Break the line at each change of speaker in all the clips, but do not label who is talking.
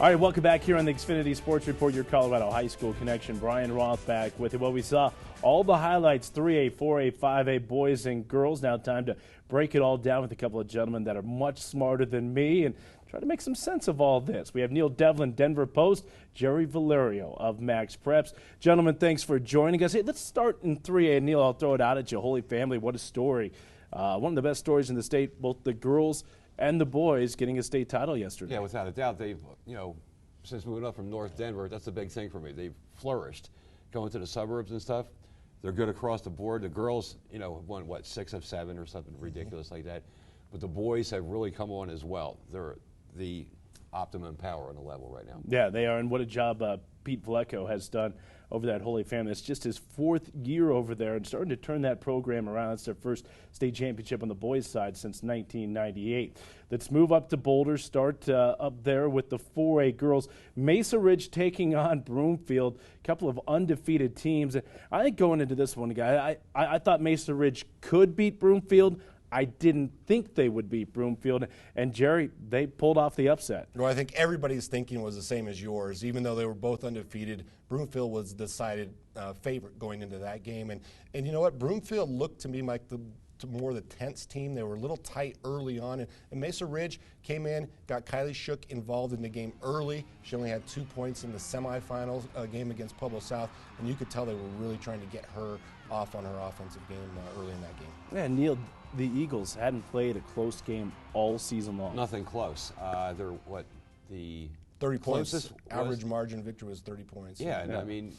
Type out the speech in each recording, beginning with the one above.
All right, welcome back here on the Xfinity Sports Report, your Colorado High School connection. Brian Roth back with you. Well, we saw all the highlights, 3A, 4A, 5A, boys and girls. Now time to break it all down with a couple of gentlemen that are much smarter than me and try to make some sense of all this. We have Neil Devlin, Denver Post, Gerry Valerio of MaxPreps. Gentlemen, thanks for joining us. Hey, let's start in 3A. Neil, I'll throw it out at you. Holy Family, what a story. One of the best stories in the state, both the girls and the boys getting a state title yesterday.
Yeah, without a doubt. They've, since moving up from North Denver, that's the big thing for me. They've flourished. Going to the suburbs and stuff, they're good across the board. The girls, have won, 6 of 7 or something ridiculous like that. But the boys have really come on as well. They're the optimum power on the level right now.
Yeah, they are, and what a job Pete Valerio has done over that Holy Family. It's just his 4th year over there and starting to turn that program around. It's their first state championship on the boys' side since 1998. Let's move up to Boulder, start up there with the 4A girls. Mesa Ridge taking on Broomfield, a couple of undefeated teams. I think going into this one, guy, I thought Mesa Ridge could beat Broomfield. I didn't think they would beat Broomfield. And, Gerry, they pulled off the upset.
Well, I think everybody's thinking was the same as yours. Even though they were both undefeated, Broomfield was the decided favorite going into that game. And you know what? Broomfield looked to me like more the tense team. They were a little tight early on. And Mesa Ridge came in, got Kylie Shook involved in the game early. She only had 2 points in the semifinals game against Pueblo South. And you could tell they were really trying to get her off on her offensive game early in that game.
Yeah, Neil, the Eagles hadn't played a close game all season long.
Nothing close. They're the
30 points. Average margin victory was 30 points.
Yeah, and I mean,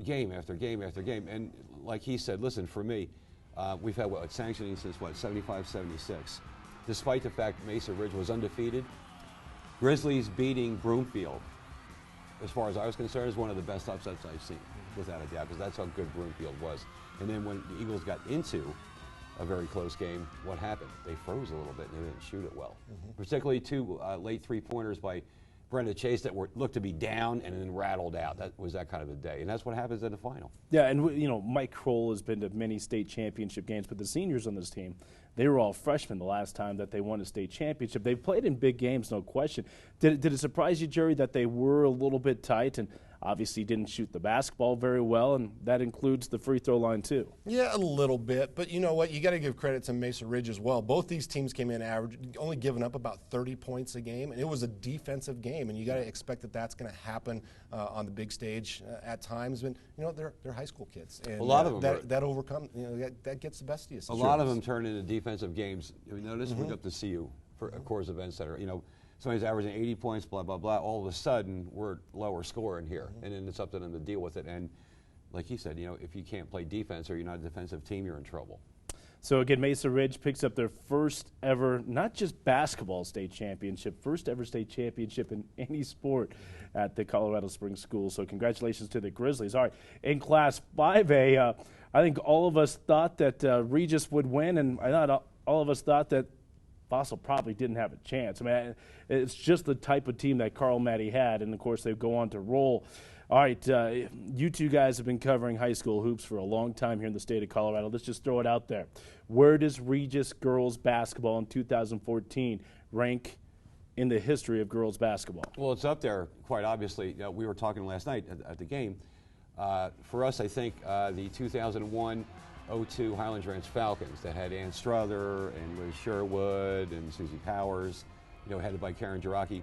game after game after game. And like he said, listen, for me, we've had sanctioning since 75, 76. Despite the fact Mesa Ridge was undefeated, Grizzlies beating Broomfield, as far as I was concerned, is one of the best upsets I've seen, without a doubt, because that's how good Broomfield was. And then when the Eagles got into a very close game, what happened? They froze a little bit and they didn't shoot it well. Particularly 2 late 3-pointers by Brenda Chase that looked to be down and then rattled out. That was that kind of a day, and that's what happens in the final.
Yeah, and Mike Kroll has been to many state championship games, but the seniors on this team, they were all freshmen the last time that they won a state championship. They've played in big games, no question. Did it surprise you, Gerry, that they were a little bit tight and obviously didn't shoot the basketball very well, and that includes the free throw line too?
Yeah, a little bit, but you know what? You got to give credit to Mesa Ridge as well. Both these teams came in average, only giving up about 30 points a game, and it was a defensive game, and you got to expect that that's going to happen on the big stage at times. But they're high school kids, and
a lot of them
that overcome that gets the best of you.
A lot of them turn into defensive games. You notice we up to CU for Coors Event Center. Somebody's averaging 80 points, blah, blah, blah. All of a sudden, we're lower scoring here, and then it's up to them to deal with it. And like he said, if you can't play defense or you're not a defensive team, you're in trouble.
So again, Mesa Ridge picks up their first ever, not just basketball state championship, first ever state championship in any sport at the Colorado Springs School. So congratulations to the Grizzlies. All right, in Class 5A, I think all of us thought that Regis would win, and I thought all of us thought that Fossil probably didn't have a chance. I mean, it's just the type of team that Carl Matty had, and of course they go on to roll. All right, you two guys have been covering high school hoops for a long time here in the state of Colorado. Let's just throw it out there. Where does Regis girls basketball in 2014 rank in the history of girls basketball?
Well, it's up there, quite obviously. We were talking last night at the game. For us, I think the 2001 02 Highlands Ranch Falcons that had Ann Struther and Liz Sherwood and Susie Powers, headed by Karen Jaraki.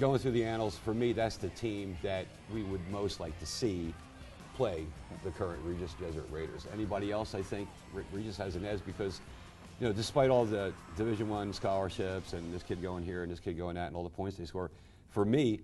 Going through the annals, for me, that's the team that we would most like to see play the current Regis Jesuit Raiders. Anybody else, I think Regis has an edge because, despite all the Division I scholarships and this kid going here and this kid going that and all the points they score, for me,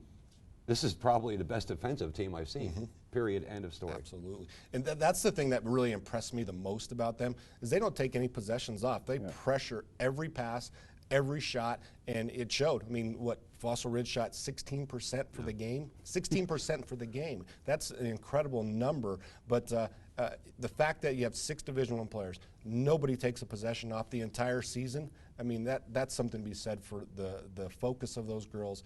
this is probably the best defensive team I've seen, period, end of story.
Absolutely. And that's the thing that really impressed me the most about them is they don't take any possessions off. They pressure every pass, every shot, and it showed. I mean, Fossil Ridge shot 16% for the game? 16% for the game. That's an incredible number, but the fact that you have 6 Division I players, nobody takes a possession off the entire season, I mean, that's something to be said for the focus of those girls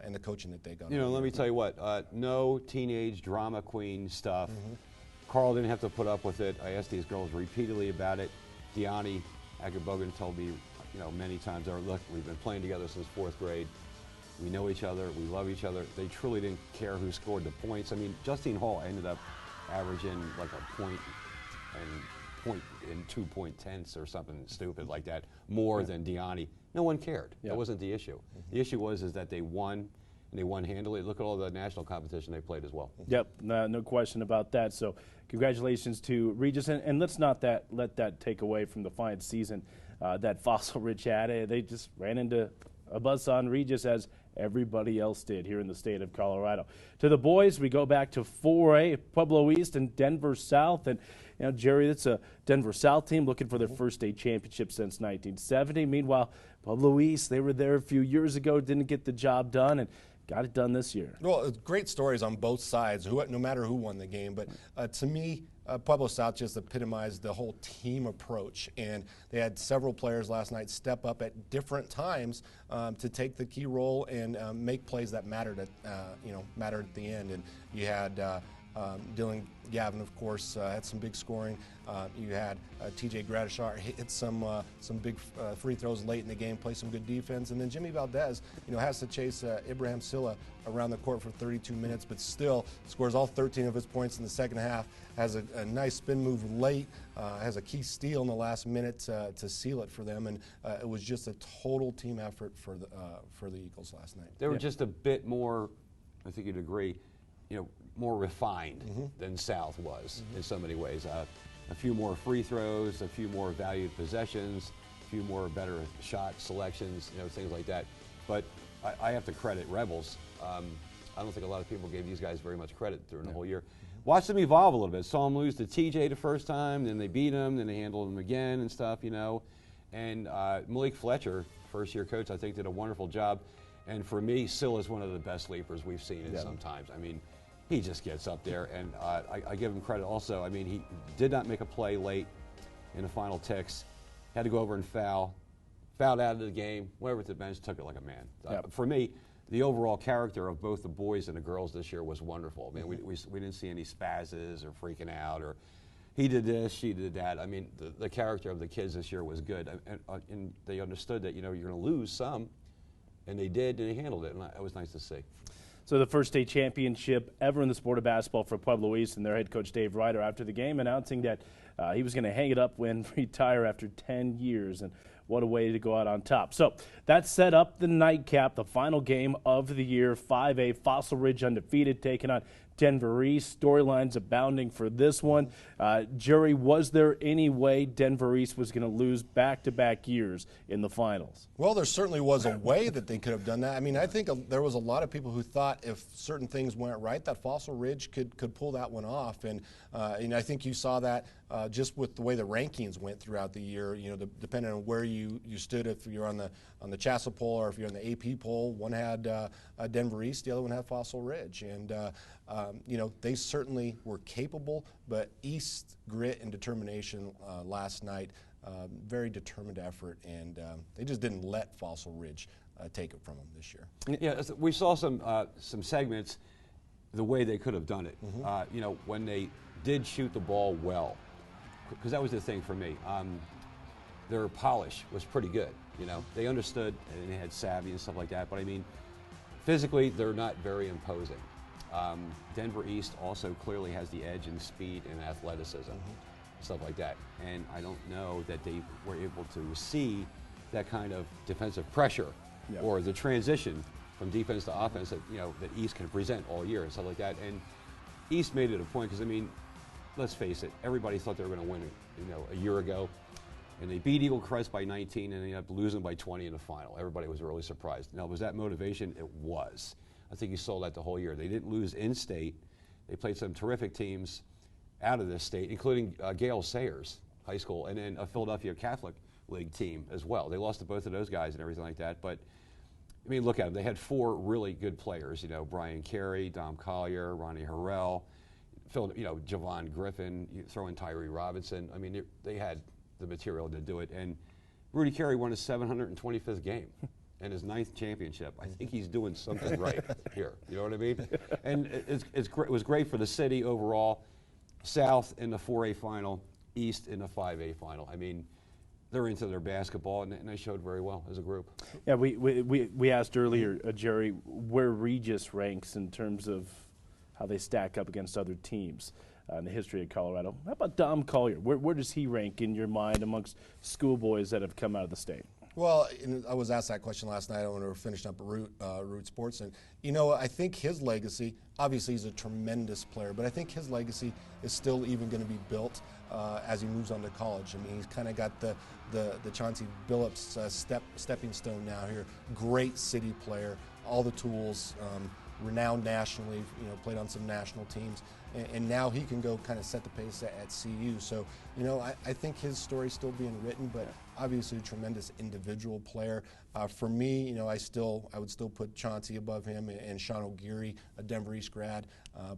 and the coaching that they got.
Let me tell you what, no teenage drama queen stuff. Carl didn't have to put up with it. I asked these girls repeatedly about it. Deani Agabogan told me, many times, look, we've been playing together since 4th grade. We know each other. We love each other. They truly didn't care who scored the points. I mean, Justine Hall ended up averaging like a point and 2 point tenths or something stupid like that, more than Deani. No one cared. That wasn't the issue. The issue was that they won, and they won handily. Look at all the national competition they played as well.
Yep, no question about that. So congratulations to Regis, and let's not let that take away from the fine season that Fossil Ridge had. They just ran into a buzzsaw on Regis, as everybody else did here in the state of Colorado. To the boys, we go back to 4A, Pueblo East and Denver South. And, you know, Gerry, it's a Denver South team looking for their first state championship since 1970. Meanwhile, Pueblo East, they were there a few years ago, didn't get the job done, and got it done this year.
Well, great stories on both sides, no matter who won the game. But to me, Pueblo South just epitomized the whole team approach, and they had several players last night step up at different times to take the key role and make plays that mattered at the end. And you had Dylan Gavin, of course, had some big scoring. You had TJ Gradishar hit some big free throws late in the game, play some good defense, and then Jimmy Valdez, has to chase Ibrahim Silla around the court for 32 minutes, but still scores all 13 of his points in the second half. Has a nice spin move late, has a key steal in the last minute to seal it for them, and it was just a total team effort for the Eagles last night.
They were just a bit more, I think you'd agree, more refined than South was in so many ways. A few more free throws, a few more valued possessions, a few more better shot selections, things like that. But I have to credit Rebels. I don't think a lot of people gave these guys very much credit during the whole year. Watched them evolve a little bit. Saw them lose to TJ the first time, then they beat him, then they handled him again and stuff, And Malik Fletcher, first-year coach, I think did a wonderful job. And for me, Sill is one of the best leapers we've seen in some times. I mean, he just gets up there, and I give him credit also. I mean, he did not make a play late in the final ticks. Had to go over and fouled out of the game, went over to the bench, took it like a man. For me, the overall character of both the boys and the girls this year was wonderful. I mean, we didn't see any spazzes or freaking out or he did this, she did that. I mean, the character of the kids this year was good, and they understood that, you're going to lose some, and they did, and they handled it, and it was nice to see.
So the first state championship ever in the sport of basketball for Pueblo East, and their head coach Dave Ryder after the game announcing that he was going to hang it up and retire after 10 years. And what a way to go out on top. So that set up the nightcap, the final game of the year. 5A, Fossil Ridge undefeated, taking on Denver East. Storylines abounding for this one. Gerry, was there any way Denver East was going to lose back-to-back years in the finals?
Well, there certainly was a way that they could have done that. I mean, I think there was a lot of people who thought if certain things went right, that Fossil Ridge could pull that one off. And I think you saw that just with the way the rankings went throughout the year. Depending on where you stood, if you're on the CHSAA poll or if you're on the AP poll, one had Denver East, the other one had Fossil Ridge, and they certainly were capable. But East grit and determination last night, very determined effort, and they just didn't let Fossil Ridge take it from them this year.
Yeah, we saw some segments the way they could have done it. When they did shoot the ball well, because that was the thing for me. Their polish was pretty good. They understood and they had savvy and stuff like that. But I mean, physically, they're not very imposing. Denver East also clearly has the edge in speed and athleticism, stuff like that. And I don't know that they were able to see that kind of defensive pressure or the transition from defense to offense that that East can present all year and stuff like that. And East made it a point because, I mean, let's face it, everybody thought they were going to win it, a year ago. And they beat Eagle Crest by 19 and they ended up losing by 20 in the final. Everybody was really surprised. Now, was that motivation? It was. I think you saw that the whole year. They didn't lose in-state. They played some terrific teams out of this state, including Gale Sayers High School, and then a Philadelphia Catholic League team as well. They lost to both of those guys and everything like that. But, I mean, look at them. They had 4 really good players, Brian Carey, Dom Collier, Ronnie Harrell, Javon Griffin, you throw in Tyree Robinson. I mean, they had the material to do it. And Rudy Carey won his 725th game and his 9th championship. I think he's doing something right here. You know what I mean? And it was great for the city overall. South in the 4A final, East in the 5A final. I mean, they're into their basketball, and they showed very well as a group.
Yeah, we asked earlier, Gerry, where Regis ranks in terms of how they stack up against other teams in the history of Colorado. How about Dom Collier? Where does he rank in your mind amongst schoolboys that have come out of the state?
Well, I was asked that question last night when we were finishing up at Root Sports, and I think his legacy. Obviously, he's a tremendous player, but I think his legacy is still even going to be built as he moves on to college. I mean, he's kind of got the Chauncey Billups stepping stone now here. Great city player, all the tools, renowned nationally. Played on some national teams, and now he can go kind of set the pace at CU. So, I think his story's still being written, but obviously a tremendous individual player. For me, I would still put Chauncey above him and Sean O'Geary, a Denver East grad,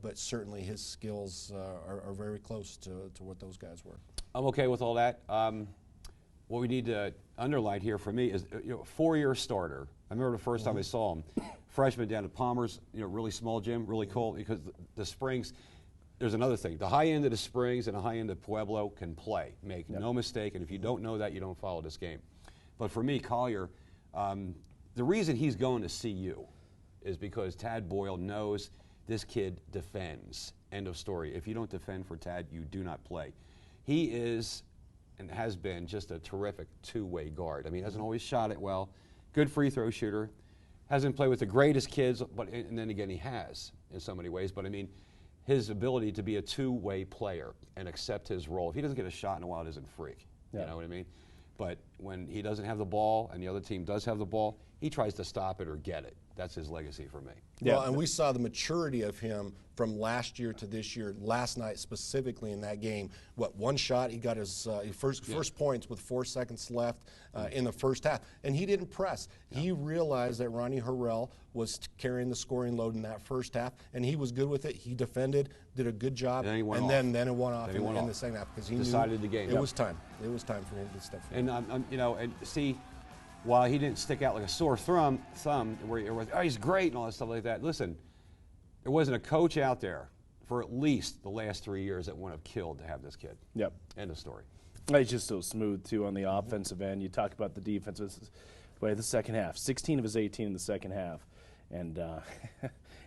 but certainly his skills are very close to what those guys were.
I'm okay with all that. What we need to underline here for me is, 4-year starter. I remember the first time I saw him, freshman down at Palmer's, really small gym, really cool, because the Springs. There's another thing. The high end of the Springs and the high end of Pueblo can play. Make no mistake, and if you don't know that, you don't follow this game. But for me, Collier, the reason he's going to CU is because Tad Boyle knows this kid defends. End of story. If you don't defend for Tad, you do not play. He is and has been just a terrific two-way guard. I mean, hasn't always shot it well. Good free throw shooter. Hasn't played with the greatest kids, and then again, he has in so many ways. But I mean, his ability to be a two-way player and accept his role. If he doesn't get a shot in a while, it isn't freak. You know what I mean? But when he doesn't have the ball and the other team does have the ball, he tries to stop it or get it. That's his legacy for me.
Well, and we saw the maturity of him from last year to this year. Last night, specifically in that game, one shot? He got his first points with 4 seconds left in the first half, and he didn't press. He realized that Ronnie Harrell was carrying the scoring load in that first half, and he was good with it. He defended, did a good job,
and
then it went off in the second half because he
decided the game.
It was time. It was time for him to step forward.
And see. While he didn't stick out like a sore thumb where it was, oh, he's great and all that stuff like that. Listen, there wasn't a coach out there for at least the last 3 years that wouldn't have killed to have this kid.
Yep.
End of story.
He's just so smooth, too, on the offensive end. You talk about the defense. The second half, 16 of his 18 in the second half. And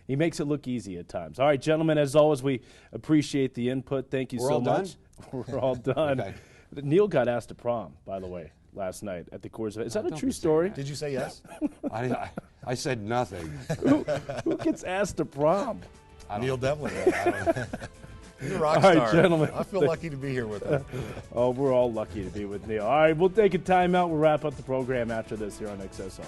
he makes it look easy at times. All right, gentlemen, as always, we appreciate the input. Thank you so much. We're all done. Okay. Neil got asked to prom, by the way, last night at the Coors event. Is that a true story?
Did you say yes?
I said nothing.
Who gets asked to prom?
Neil Devlin. He's a rock
star.
All
right, gentlemen.
I feel lucky to be here with him.
Oh, we're all lucky to be with Neil. All right, we'll take a timeout. We'll wrap up the program after this here on XSR.